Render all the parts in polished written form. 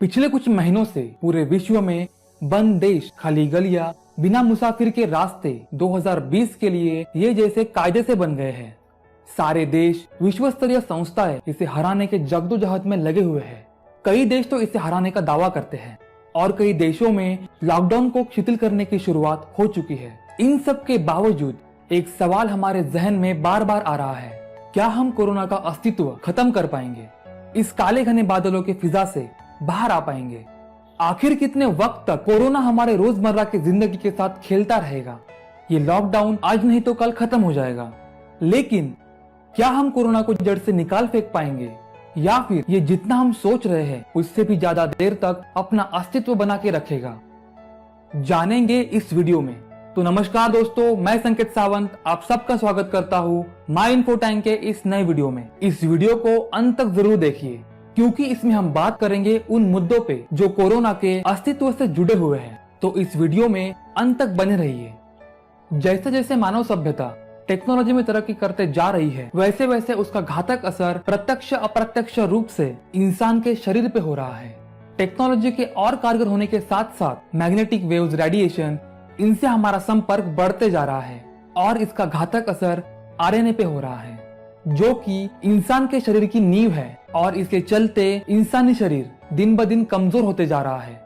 पिछले कुछ महीनों से पूरे विश्व में बंद देश, खाली गलियां, बिना मुसाफिर के रास्ते 2020 के लिए ये जैसे कायदे से बन गए हैं। सारे देश, विश्व स्तरीय संस्थाएं इसे हराने के जद्दोजहद में लगे हुए हैं। कई देश तो इसे हराने का दावा करते हैं और कई देशों में लॉकडाउन को शिथिल करने की शुरुआत हो चुकी है। इन सब के बावजूद एक सवाल हमारे जहन में बार बार आ रहा है, क्या हम कोरोना का अस्तित्व खत्म कर पाएंगे? इस काले घने बादलों के फिजा से बाहर आ पाएंगे? आखिर कितने वक्त तक कोरोना हमारे रोजमर्रा की जिंदगी के साथ खेलता रहेगा? ये लॉकडाउन आज नहीं तो कल खत्म हो जाएगा, लेकिन क्या हम कोरोना को जड़ से निकाल फेंक पाएंगे, या फिर ये जितना हम सोच रहे हैं उससे भी ज्यादा देर तक अपना अस्तित्व बना के रखेगा? जानेंगे इस वीडियो में। तो नमस्कार दोस्तों, मैं संकेत सावंत आप सबका स्वागत करता हूँ माई इन्फो टाइम के इस नए वीडियो में। इस वीडियो को अंत तक जरूर देखिए, क्योंकि इसमें हम बात करेंगे उन मुद्दों पे जो कोरोना के अस्तित्व से जुड़े हुए हैं। तो इस वीडियो में अंत तक बने रहिए। जैसे जैसे मानव सभ्यता टेक्नोलॉजी में तरक्की करते जा रही है, वैसे वैसे उसका घातक असर प्रत्यक्ष अप्रत्यक्ष रूप से इंसान के शरीर पे हो रहा है। टेक्नोलॉजी के और कारगर होने के साथ साथ मैग्नेटिक वेव्स, रेडिएशन, इनसे हमारा संपर्क बढ़ते जा रहा है और इसका घातक असर आरएनए पे हो रहा है, जो कि इंसान के शरीर की नींव है, और इसके चलते इंसानी शरीर दिन ब दिन कमजोर होते जा रहा है।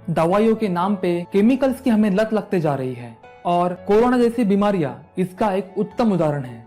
दवाइयों के नाम पे केमिकल्स की हमें लत लगते जा रही है, और कोरोना जैसी बीमारियां इसका एक उत्तम उदाहरण है।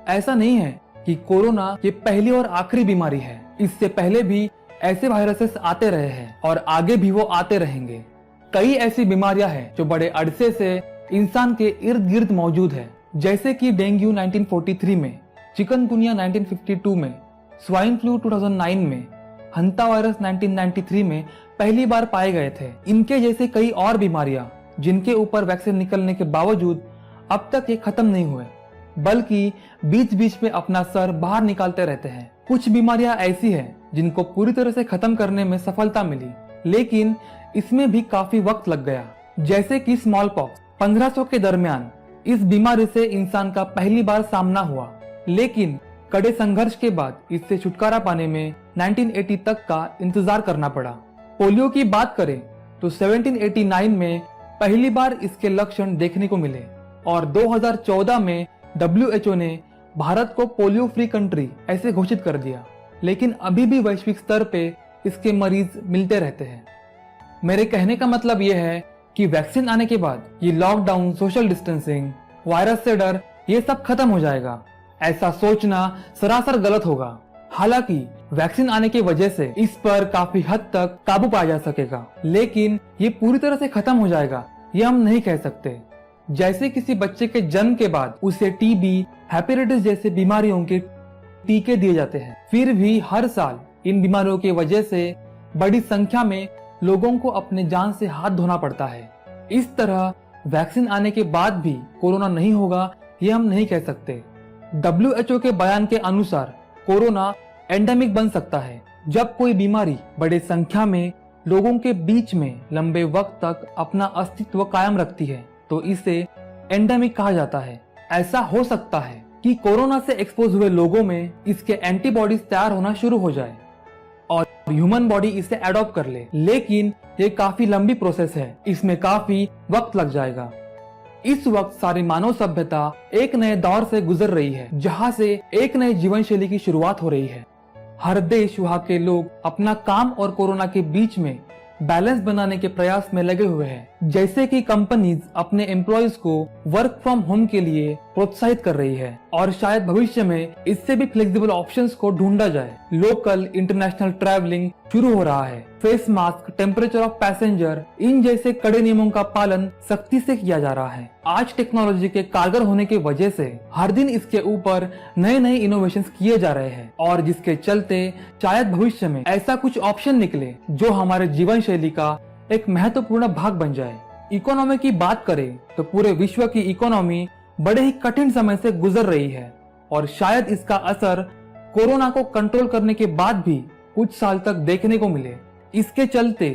ऐसा नहीं है कि कोरोना ये पहली और आखिरी बीमारी है। इससे पहले भी ऐसे वायरसेस आते रहे हैं और आगे भी वो आते रहेंगे। कई ऐसी बीमारियां हैं जो बड़े अरसे से इंसान के इर्द गिर्द मौजूद है, जैसे कि डेंगू 1943 में, चिकनगुनिया 1952 में, स्वाइन फ्लू 2009 में, हंता वायरस 1993 में पहली बार पाए गए थे। इनके जैसे कई और बीमारियां जिनके ऊपर वैक्सीन निकलने के बावजूद अब तक ये खत्म नहीं हुए, बल्कि बीच बीच में अपना सर बाहर निकालते रहते हैं। कुछ बीमारियां ऐसी हैं जिनको पूरी तरह से खत्म करने में सफलता मिली, लेकिन इसमें भी काफी वक्त लग गया। जैसे कि स्मॉल पॉक्स 1500 के दरमियान इस बीमारी से इंसान का पहली बार सामना हुआ, लेकिन कड़े संघर्ष के बाद इससे छुटकारा पाने में 1980 तक का इंतजार करना पड़ा। पोलियो की बात करें तो 1789 में पहली बार इसके लक्षण देखने को मिले, और 2014 में WHO ने भारत को पोलियो फ्री कंट्री ऐसे घोषित कर दिया। लेकिन अभी भी वैश्विक स्तर पे इसके मरीज मिलते रहते हैं। मेरे कहने का मतलब यह है कि वैक्सीन आने के बाद ये लॉकडाउन, सोशल डिस्टेंसिंग, वायरस से डर, ये सब खत्म हो जाएगा, ऐसा सोचना सरासर गलत होगा। हालांकि वैक्सीन आने की वजह से इस पर काफी हद तक काबू पाया जा सकेगा, लेकिन ये पूरी तरह से खत्म हो जाएगा ये हम नहीं कह सकते। जैसे किसी बच्चे के जन्म के बाद उसे टीबी, हेपेटाइटिस जैसे बीमारियों के टीके दिए जाते हैं, फिर भी हर साल इन बीमारियों की वजह से बड़ी संख्या में लोगों को अपने जान से हाथ धोना पड़ता है। इस तरह वैक्सीन आने के बाद भी कोरोना नहीं होगा ये हम नहीं कह सकते। WHO के बयान के अनुसार कोरोना एंडेमिक बन सकता है जब कोई बीमारी बड़े संख्या में लोगों के बीच में लंबे वक्त तक अपना अस्तित्व कायम रखती है, तो इसे एंडेमिक कहा जाता है। ऐसा हो सकता है कि कोरोना से एक्सपोज हुए लोगों में इसके एंटीबॉडीज तैयार होना शुरू हो जाए और ह्यूमन बॉडी इसे एडॉप्ट कर ले, लेकिन ये काफी लंबी प्रोसेस है, इसमें काफी वक्त लग जाएगा। इस वक्त सारी मानव सभ्यता एक नए दौर से गुजर रही है, जहां से एक नए जीवन शैली की शुरुआत हो रही है। हर देश, वहां के लोग अपना काम और कोरोना के बीच में बैलेंस बनाने के प्रयास में लगे हुए हैं। जैसे कि कंपनीज अपने एम्प्लॉयज को वर्क फ्रॉम होम के लिए प्रोत्साहित कर रही है, और शायद भविष्य में इससे भी फ्लेक्सिबल ऑप्शंस को ढूंढा जाए। लोकल इंटरनेशनल ट्रैवलिंग शुरू हो रहा है। Face mask, temperature of passenger, इन जैसे कड़े नियमों का पालन सख्ती से किया जा रहा है। आज टेक्नोलॉजी के कारगर होने की वजह से हर दिन इसके ऊपर नए नए इनोवेशंस किए जा रहे हैं, और जिसके चलते शायद भविष्य में ऐसा कुछ ऑप्शन निकले जो हमारे जीवन शैली का एक महत्वपूर्ण भाग बन जाए। इकोनॉमी की बात करें तो पूरे विश्व की इकोनॉमी बड़े ही कठिन समय से गुजर रही है, और शायद इसका असर कोरोना को कंट्रोल करने के बाद भी कुछ साल तक देखने को मिले। इसके चलते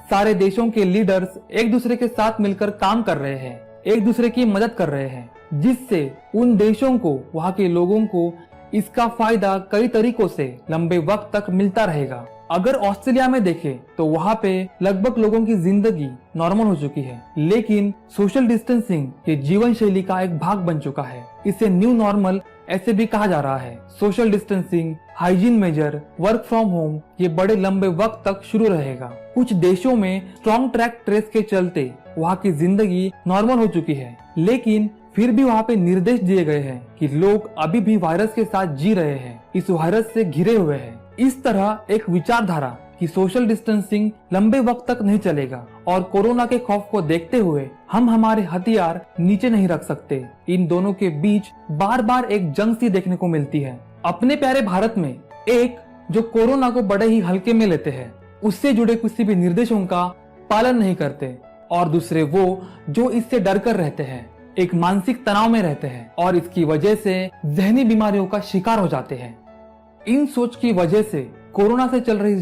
सारे देशों के लीडर्स एक दूसरे के साथ मिलकर काम कर रहे हैं, एक दूसरे की मदद कर रहे हैं, जिससे उन देशों को, वहां के लोगों को इसका फायदा कई तरीकों से लंबे वक्त तक मिलता रहेगा। अगर ऑस्ट्रेलिया में देखें तो वहाँ पे लगभग लोगों की जिंदगी नॉर्मल हो चुकी है, लेकिन सोशल डिस्टेंसिंग ये जीवन शैली का एक भाग बन चुका है। इसे न्यू नॉर्मल ऐसे भी कहा जा रहा है। Social distancing, hygiene measure, work from home ये बड़े लंबे वक्त तक शुरू रहेगा। कुछ देशों में स्ट्रॉन्ग ट्रैक ट्रेस के चलते वहाँ की जिंदगी नॉर्मल हो चुकी है, लेकिन फिर भी वहाँ पे निर्देश दिए गए हैं कि लोग अभी भी वायरस के साथ जी रहे हैं, इस वायरस से घिरे हुए हैं। इस तरह एक विचारधारा कि सोशल डिस्टेंसिंग लंबे वक्त तक नहीं चलेगा और कोरोना के खौफ को देखते हुए हम हमारे हथियार नीचे नहीं रख सकते, इन दोनों के बीच बार बार एक जंग सी देखने को मिलती है। अपने प्यारे भारत में एक जो कोरोना को बड़े ही हल्के में लेते हैं, उससे जुड़े किसी भी निर्देशों का पालन नहीं करते, और दूसरे वो जो इससे डर कर रहते हैं, एक मानसिक तनाव में रहते हैं और इसकी वजह से जहनी बीमारियों का शिकार हो जाते हैं। इन सोच की वजह से कोरोना से चल रही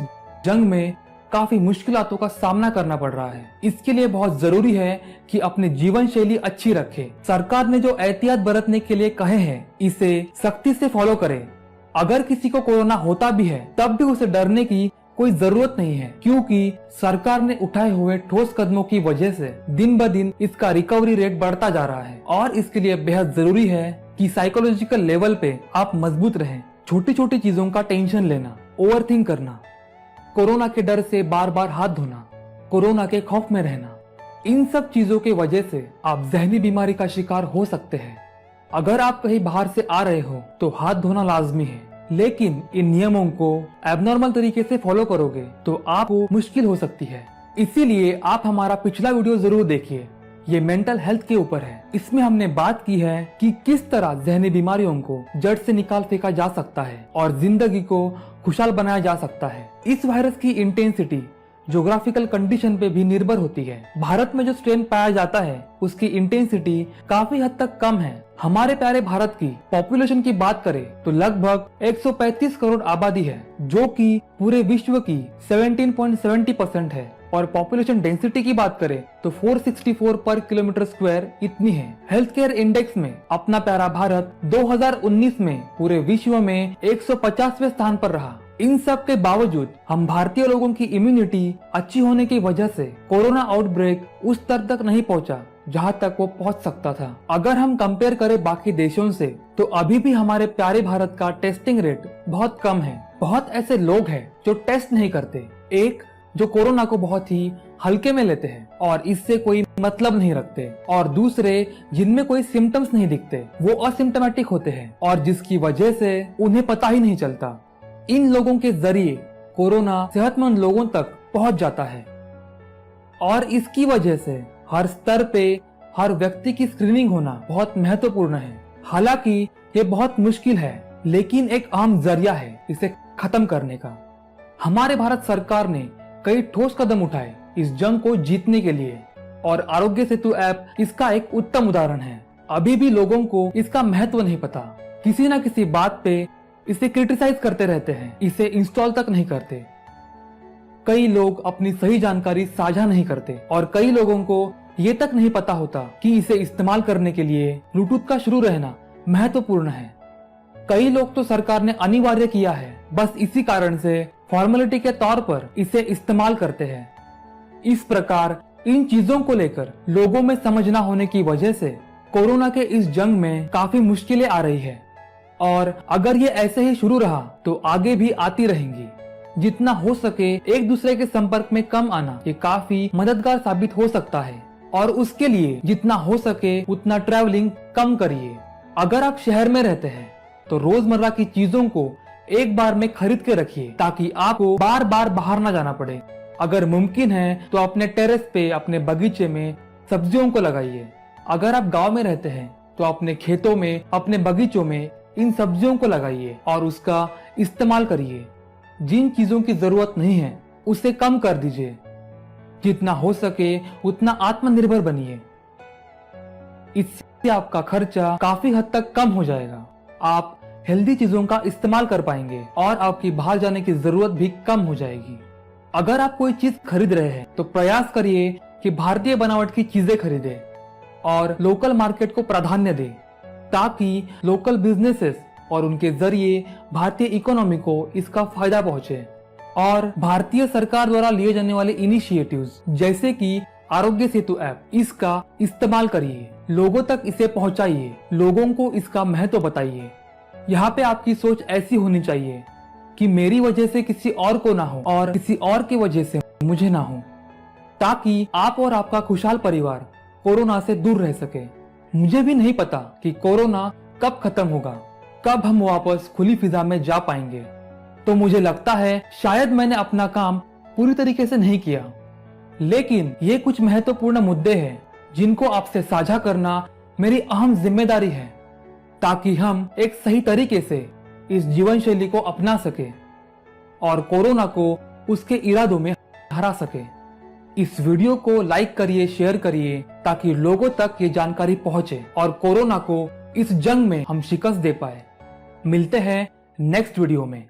जंग में काफी मुश्किलों का सामना करना पड़ रहा है। इसके लिए बहुत जरूरी है कि अपनी जीवन शैली अच्छी रखें। सरकार ने जो एहतियात बरतने के लिए कहे हैं, इसे सख्ती से फॉलो करें। अगर किसी को कोरोना होता भी है तब भी उसे डरने की कोई जरूरत नहीं है, क्योंकि सरकार ने उठाए हुए ठोस कदमों की वजह से दिन ब दिन इसका रिकवरी रेट बढ़ता जा रहा है। और इसके लिए बेहद जरूरी है कि साइकोलॉजिकल लेवल पे आप मजबूत रहें। छोटी छोटी चीजों का टेंशन लेना, ओवरथिंक करना, कोरोना के डर से बार बार हाथ धोना, कोरोना के खौफ में रहना, इन सब चीजों की वजह से आप जहनी बीमारी का शिकार हो सकते हैं। अगर आप कहीं बाहर से आ रहे हो तो हाथ धोना लाजमी है, लेकिन इन नियमों को एबनॉर्मल तरीके से फॉलो करोगे तो आपको मुश्किल हो सकती है। इसीलिए आप हमारा पिछला वीडियो जरूर देखिए, ये मेंटल हेल्थ के ऊपर है। इसमें हमने बात की है कि किस तरह जहनी बीमारियों को जड़ से निकाल फेंका जा सकता है और जिंदगी को खुशहाल बनाया जा सकता है। इस वायरस की इंटेंसिटी ज्योग्राफिकल कंडीशन पे भी निर्भर होती है। भारत में जो स्ट्रेन पाया जाता है उसकी इंटेंसिटी काफी हद तक कम है। हमारे प्यारे भारत की पॉपुलेशन की बात करें तो लगभग 135 करोड़ आबादी है, जो कि पूरे विश्व की 17.70% है, और पॉपुलेशन डेंसिटी की बात करें तो 464 पर किलोमीटर स्क्वायर इतनी है। हेल्थ केयर इंडेक्स में अपना प्यारा भारत 2019 में पूरे विश्व में 150वें स्थान पर रहा। इन सब के बावजूद हम भारतीय लोगों की इम्यूनिटी अच्छी होने की वजह से कोरोना आउटब्रेक उस स्तर तक नहीं पहुंचा जहां तक वो पहुंच सकता था। अगर हम कंपेयर करें बाकी देशों से तो अभी भी हमारे प्यारे भारत का टेस्टिंग रेट बहुत कम है। बहुत ऐसे लोग हैं जो टेस्ट नहीं करते, एक जो कोरोना को बहुत ही हल्के में लेते हैं और इससे कोई मतलब नहीं रखते, और दूसरे जिनमें कोई सिम्टम्स नहीं दिखते, वो असिम्टोमेटिक होते हैं और जिसकी वजह से उन्हें पता ही नहीं चलता। इन लोगों के जरिए कोरोना सेहतमंद लोगों तक पहुंच जाता है और इसकी वजह से हर स्तर पे हर व्यक्ति की स्क्रीनिंग होना बहुत महत्वपूर्ण है। हालांकि ये बहुत मुश्किल है, लेकिन एक अहम जरिया है इसे खत्म करने का। हमारे भारत सरकार ने कई ठोस कदम उठाए इस जंग को जीतने के लिए, और आरोग्य सेतु ऐप इसका एक उत्तम उदाहरण है। अभी भी लोगों को इसका महत्व नहीं पता, किसी न किसी बात पे इसे क्रिटिसाइज करते रहते हैं, इसे इंस्टॉल तक नहीं करते। कई लोग अपनी सही जानकारी साझा नहीं करते और कई लोगों को ये तक नहीं पता होता कि इसे इस्तेमाल करने के लिए ब्लूटूथ का शुरू रहना महत्वपूर्ण है। कई लोग तो सरकार ने अनिवार्य किया है, बस इसी कारण से फॉर्मेलिटी के तौर पर इसे इस्तेमाल करते हैं। इस प्रकार इन चीजों को लेकर लोगों में समझ न होने की वजह से कोरोना के इस जंग में काफी मुश्किलें आ रही है, और अगर ये ऐसे ही शुरू रहा तो आगे भी आती रहेंगी। जितना हो सके एक दूसरे के संपर्क में कम आना ये काफी मददगार साबित हो सकता है, और उसके लिए जितना हो सके उतना ट्रैवलिंग कम करिए। अगर आप शहर में रहते हैं तो रोजमर्रा की चीजों को एक बार में खरीद के रखिए ताकि आपको बार बार बाहर ना जाना पड़े। अगर मुमकिन है तो अपने टेरेस पे, अपने बगीचे में सब्जियों को लगाइए। अगर आप गांव में रहते हैं तो अपने खेतों में, अपने बगीचों में इन सब्जियों को लगाइए और उसका इस्तेमाल करिए। जिन चीजों की जरूरत नहीं है उसे कम कर दीजिए। जितना हो सके उतना आत्मनिर्भर बनिए। इससे आपका खर्चा काफी हद तक कम हो जाएगा। आप हेल्दी चीजों का इस्तेमाल कर पाएंगे और आपकी बाहर जाने की जरूरत भी कम हो जाएगी। अगर आप कोई चीज खरीद रहे हैं तो प्रयास करिए कि भारतीय बनावट की चीजें खरीदें और लोकल मार्केट को प्राधान्य दें, ताकि लोकल बिजनेसेस और उनके जरिए भारतीय इकोनॉमी को इसका फायदा पहुंचे। और भारतीय सरकार द्वारा लिए जाने वाले इनिशिएटिव्स जैसे कि आरोग्य सेतु ऐप, इसका इस्तेमाल करिए, लोगों तक इसे पहुंचाइए, लोगों को इसका महत्व बताइए। यहाँ पे आपकी सोच ऐसी होनी चाहिए कि मेरी वजह से किसी और को ना हो और किसी और की वजह से मुझे ना हो, ताकि आप और आपका खुशहाल परिवार कोरोना से दूर रह सके। मुझे भी नहीं पता कि कोरोना कब खत्म होगा, कब हम वापस खुली फिजा में जा पाएंगे। तो मुझे लगता है शायद मैंने अपना काम पूरी तरीके से नहीं किया, लेकिन ये कुछ महत्वपूर्ण मुद्दे हैं जिनको आपसे साझा करना मेरी अहम जिम्मेदारी है, ताकि हम एक सही तरीके से इस जीवन शैली को अपना सके और कोरोना को उसके इरादों में हरा सके। इस वीडियो को लाइक करिए, शेयर करिए, ताकि लोगों तक ये जानकारी पहुंचे और कोरोना को इस जंग में हम शिकस्त दे पाए। मिलते हैं नेक्स्ट वीडियो में।